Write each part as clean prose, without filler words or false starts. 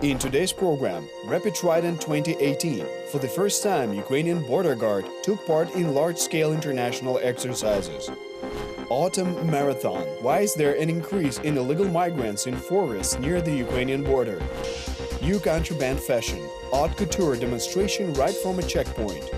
In today's program, Rapid Trident 2018, for the first time, Ukrainian border guard took part in large-scale international exercises. Autumn Marathon. Why is there an increase in illegal migrants in forests near the Ukrainian border? New contraband fashion. Haute couture demonstration right from a checkpoint.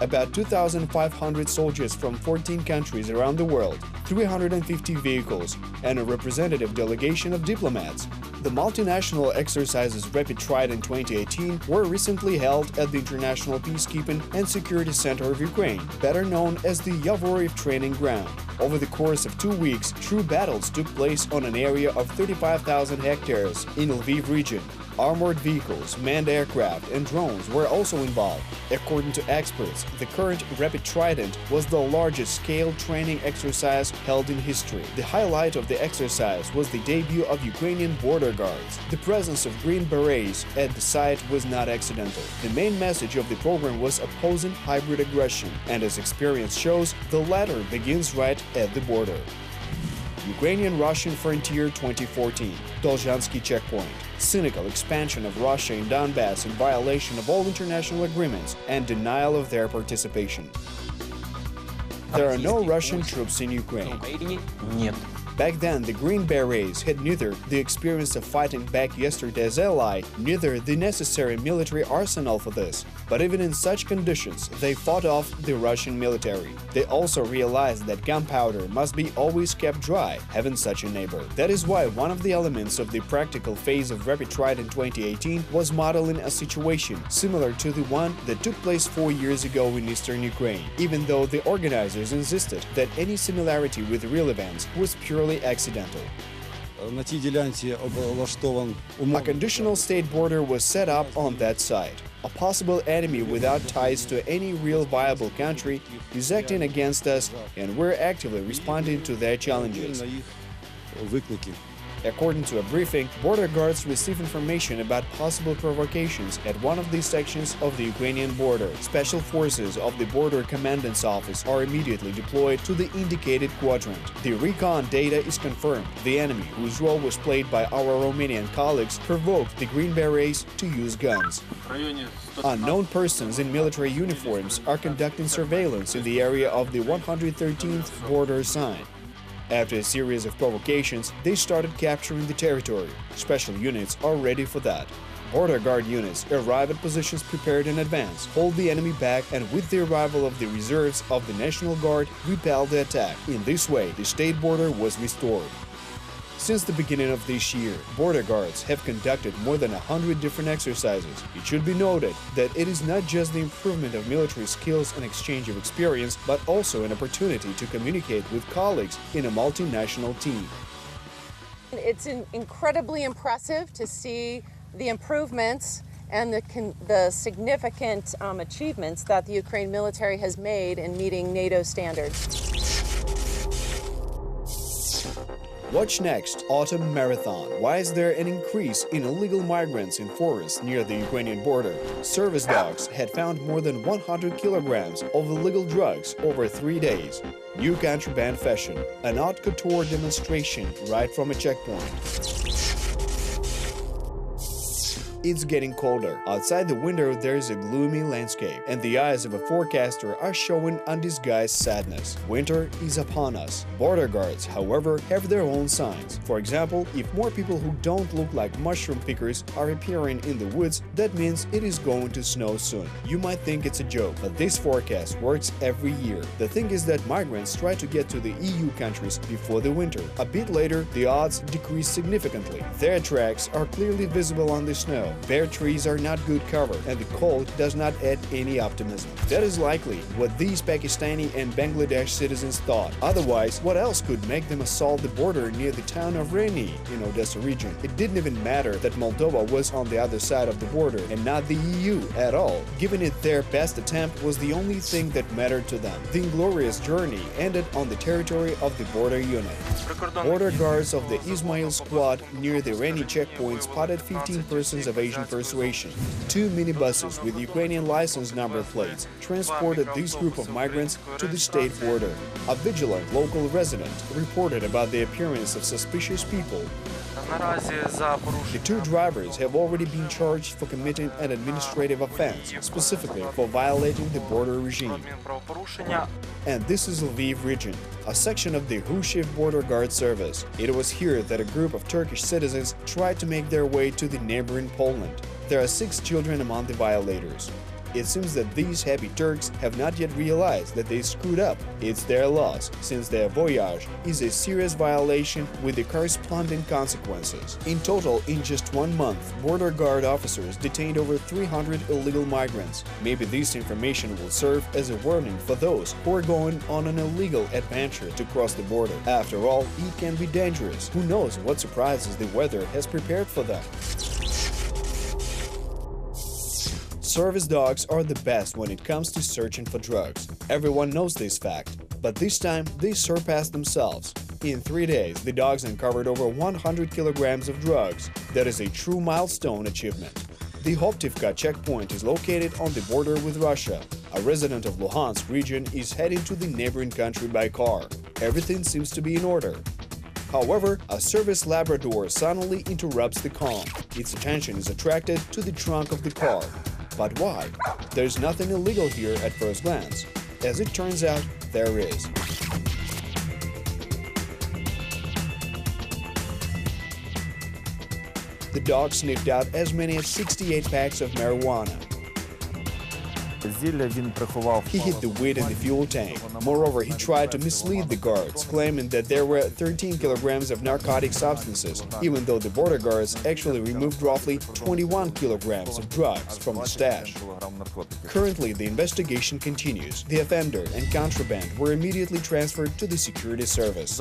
About 2,500 soldiers from 14 countries around the world, 350 vehicles, and a representative delegation of diplomats. The multinational exercises Rapid Trident 2018 were recently held at the International Peacekeeping and Security Center of Ukraine, better known as the Yavoriv Training Ground. Over the course of 2 weeks, true battles took place on an area of 35,000 hectares in Lviv region. Armored vehicles, manned aircraft, and drones were also involved. According to experts, the current Rapid Trident was the largest scale training exercise held in history. The highlight of the exercise was the debut of Ukrainian border guards. The presence of green berets at the site was not accidental. The main message of the program was opposing hybrid aggression, and as experience shows, the latter begins right at the border. Ukrainian-Russian Frontier 2014, Должанский checkpoint. Cynical expansion of Russia in Donbass in violation of all international agreements and denial of their participation. There are no Russian troops in Ukraine. Back then, the Green Berets had neither the experience of fighting back yesterday's ally, neither the necessary military arsenal for this. But even in such conditions, they fought off the Russian military. They also realized that gunpowder must be always kept dry, having such a neighbor. That is why one of the elements of the practical phase of Rapid Trident 2018 was modeling a situation similar to the one that took place 4 years ago in eastern Ukraine, even though the organizers insisted that any similarity with real events was purely accidental. A conditional state border was set up on that site. A possible enemy without ties to any real viable country is acting against us, and we're actively responding to their challenges. According to a briefing, border guards receive information about possible provocations at one of these sections of the Ukrainian border. Special forces of the Border Commandant's office are immediately deployed to the indicated quadrant. The recon data is confirmed. The enemy, whose role was played by our Romanian colleagues, provoked the Green Berets to use guns. Unknown persons in military uniforms are conducting surveillance in the area of the 113th border sign. After a series of provocations, they started capturing the territory. Special units are ready for that. Border guard units arrive at positions prepared in advance, hold the enemy back, and with the arrival of the reserves of the National Guard, repel the attack. In this way, the state border was restored. Since the beginning of this year, border guards have conducted more than 100 different exercises. It should be noted that it is not just the improvement of military skills and exchange of experience, but also an opportunity to communicate with colleagues in a multinational team. It's incredibly impressive to see the improvements and the significant achievements that the Ukraine military has made in meeting NATO standards. Watch next, Autumn Marathon. Why is there an increase in illegal migrants in forests near the Ukrainian border? Service dogs had found more than 100 kilograms of illegal drugs over 3 days. New contraband fashion. An haute couture demonstration right from a checkpoint. It's getting colder. Outside the window there is a gloomy landscape, and the eyes of a forecaster are showing undisguised sadness. Winter is upon us. Border guards, however, have their own signs. For example, if more people who don't look like mushroom pickers are appearing in the woods, that means it is going to snow soon. You might think it's a joke, but this forecast works every year. The thing is that migrants try to get to the EU countries before the winter. A bit later, the odds decrease significantly. Their tracks are clearly visible on the snow. Bare trees are not good cover, and the cold does not add any optimism. That is likely what these Pakistani and Bangladesh citizens thought. Otherwise, what else could make them assault the border near the town of Reni in Odessa region? It didn't even matter that Moldova was on the other side of the border and not the EU at all. Giving it their best attempt was the only thing that mattered to them. The inglorious journey ended on the territory of the border unit. Border guards of the Ismail squad near the Reni checkpoint spotted 15 persons of invasion persuasion. 2 minibuses with Ukrainian license number plates transported this group of migrants to the state border. A vigilant local resident reported about the appearance of suspicious people. The 2 drivers have already been charged for committing an administrative offense, specifically for violating the border regime. And this is Lviv region, a section of the haute border guard service. It was here that a group of Turkish citizens tried to make their way to the neighboring Poland. There are 6 children among the violators. It seems that these happy Turks have not yet realized that they screwed up. It's their loss, since their voyage is a serious violation with the corresponding consequences. In total, in just 1 month, border guard officers detained over 300 illegal migrants. Maybe this information will serve as a warning for those who are going on an illegal adventure to cross the border. After all, it can be dangerous. Who knows what surprises the weather has prepared for them? Service dogs are the best when it comes to searching for drugs. Everyone knows this fact, but this time they surpassed themselves. In 3 days, the dogs uncovered over 100 kilograms of drugs. That is a true milestone achievement. The haute checkpoint is located on the border with Russia. A resident of Luhansk region is heading to the neighboring country by car. Everything seems to be in order. However, a service Labrador suddenly interrupts the calm. Its attention is attracted to the trunk of the car. But why? There's nothing illegal here at first glance. As it turns out, there is. The dog sniffed out as many as 68 packs of marijuana. He hid the weed in the fuel tank. Moreover, he tried to mislead the guards, claiming that there were 13 kilograms of narcotic substances, even though the border guards actually removed roughly 21 kilograms of drugs from the stash. Currently, the investigation continues. The offender and contraband were immediately transferred to the security service.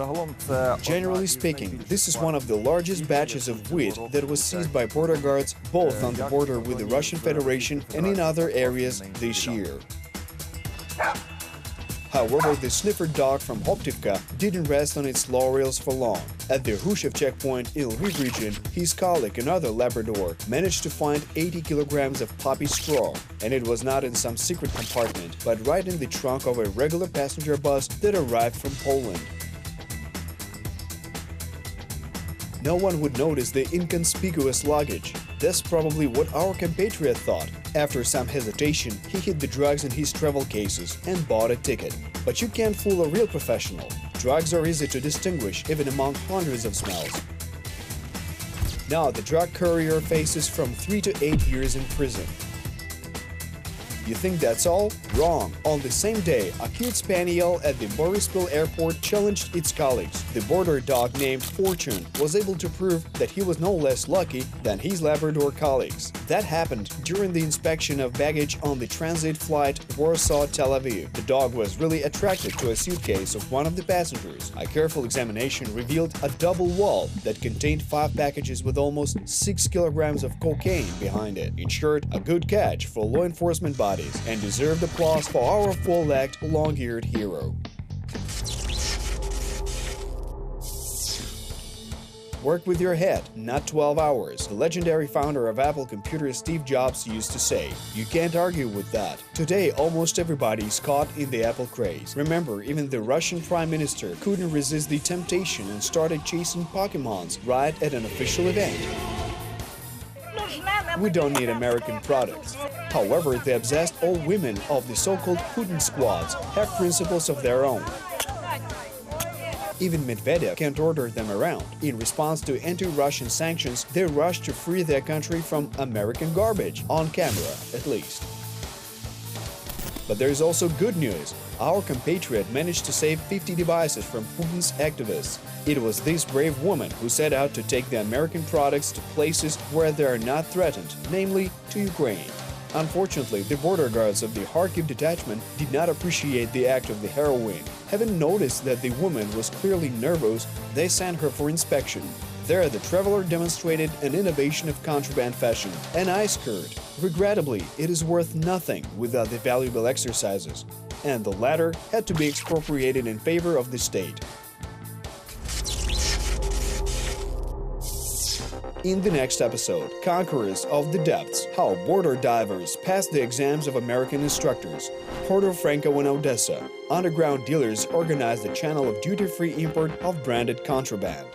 Generally speaking, this is one of the largest batches of weed that was seized by border guards both on the border with the Russian Federation and in other areas this year. However, the sniffer dog from Hoptivka didn't rest on its laurels for long. At the Hushev checkpoint in Lviv region, his colleague, another Labrador, managed to find 80 kilograms of poppy straw, and it was not in some secret compartment, but right in the trunk of a regular passenger bus that arrived from Poland. No one would notice the inconspicuous luggage. That's probably what our compatriot thought. After some hesitation, he hid the drugs in his travel cases and bought a ticket. But you can't fool a real professional. Drugs are easy to distinguish even among hundreds of smells. Now the drug courier faces from 3 to 8 years in prison. You think that's all? Wrong. On the same day, a cute spaniel at the Borispil airport challenged its colleagues. The border dog named Fortune was able to prove that he was no less lucky than his Labrador colleagues. That happened during the inspection of baggage on the transit flight Warsaw-Tel Aviv. The dog was really attracted to a suitcase of one of the passengers. A careful examination revealed a double wall that contained 5 packages with almost 6 kilograms of cocaine behind it. In short, a good catch for law enforcement bodies, and deserved applause for our full-legged, long-eared hero. Work with your head, not 12 hours. The legendary founder of Apple computers Steve Jobs used to say. You can't argue with that. Today, almost everybody is caught in the Apple craze. Remember, even the Russian Prime Minister couldn't resist the temptation and started chasing Pokemons right at an official event. We don't need American products. However, the obsessed old women of the so-called Putin squads have principles of their own. Even Medvedev can't order them around. In response to anti-Russian sanctions, they rushed to free their country from American garbage, on camera at least. But there is also good news. Our compatriot managed to save 50 devices from Putin's activists. It was this brave woman who set out to take the American products to places where they are not threatened, namely to Ukraine. Unfortunately, the border guards of the Kharkiv detachment did not appreciate the act of the heroine. Having noticed that the woman was clearly nervous, they sent her for inspection. There, the traveler demonstrated an innovation of contraband fashion, an ice skirt. Regrettably, it is worth nothing without the valuable exercises, and the latter had to be expropriated in favor of the state. In the next episode, Conquerors of the Depths, how border divers pass the exams of American instructors, Porto Franco and Odessa, underground dealers organize the channel of duty-free import of branded contraband.